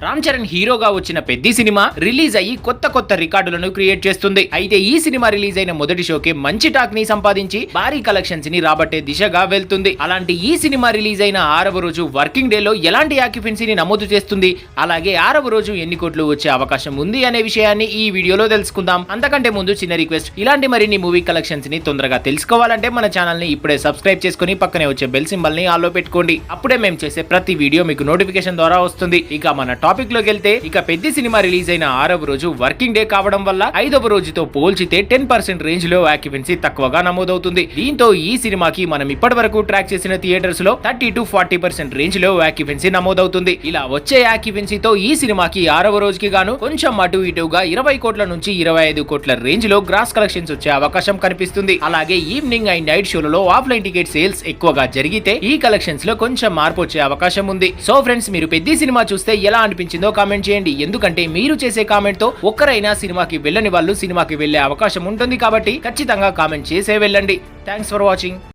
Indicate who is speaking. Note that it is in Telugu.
Speaker 1: రామ్ చరణ్ హీరోగా వచ్చిన పెద్ది సినిమా రిలీజ్ అయ్యి కొత్త రికార్డులను క్రియేట్ చేస్తుంది. అయితే ఈ సినిమా రిలీజ్ అయిన మొదటి షోకే మంచి టాక్ ని సంపాదించి భారీ కలెక్షన్స్ ని రాబట్టే దిశగా వెళ్తుంది. అలాంటి ఈ సినిమా రిలీజ్ అయిన 6వ రోజు వర్కింగ్ డే లో ఎలాంటి ఆక్యుపెన్సీని నమోదు చేస్తుంది, అలాగే 6వ రోజు ఎన్ని కోట్లు వచ్చే అవకాశం ఉంది అనే విషయాన్ని ఈ వీడియోలో తెలుసుకుందాం. అంతకంటే ముందు చిన్న రిక్వెస్ట్, ఇలాంటి మరిన్ని మూవీ కలెక్షన్స్ ని తొందరగా తెలుసుకోవాలంటే మన ఛానల్ ని ఇప్పుడే సబ్స్క్రైబ్ చేసుకుని పక్కనే వచ్చే బెల్ సింబల్ ని ఆల్లో పెట్టుకోండి. అప్పుడే మేము చేసే ప్రతి వీడియో మీకు నోటిఫికేషన్ ద్వారా వస్తుంది. ఇక మన టాపిక్ లోకి వెళ్తే, ఇక పెద్ద సినిమా రిలీజ్ అయిన 6వ రోజు వర్కింగ్ డే కావడం వల్ల 5వ రోజుతో పోల్చితే 10% రేంజ్ లో ఆక్యుపెన్సీ తక్కువగా నమోదవుతుంది. దీంతో ఈ సినిమాకి మనం ఇప్పటి వరకు ట్రాక్ చేసిన థియేటర్స్ లో 30 to 40% రేంజ్ లో ఆక్యుపెన్సీ నమోదవుతుంది. ఇలా వచ్చే ఆక్యుపెన్సీతో ఈ సినిమాకి 6వ రోజుకి గాను కొంచెం అటు ఇటుగా 20 కోట్ల నుంచి 25 కోట్ల రేంజ్ లో గ్రాస్ కలెక్షన్స్ వచ్చే అవకాశం కనిపిస్తుంది. అలాగే ఈవినింగ్ అండ్ నైట్ షోలలో ఆఫ్లైన్ టికెట్ సేల్స్ ఎక్కువగా జరిగితే ఈ కలెక్షన్స్ లో కొంచెం మార్పు వచ్చే అవకాశం ఉంది. సో ఫ్రెండ్స్, మీరు పెద్ద సినిమా చూస్తే ఎలా అనిపించిందో కామెంట్ చేయండి. ఎందుకంటే మీరు చేసే కామెంట్ తో ఒక్కరైనా సినిమాకి వెళ్ళని వాళ్ళు సినిమాకి వెళ్లే అవకాశం ఉంటుంది. కాబట్టి ఖచ్చితంగా కామెంట్ చేసే వెళ్ళండి. Thanks for watching.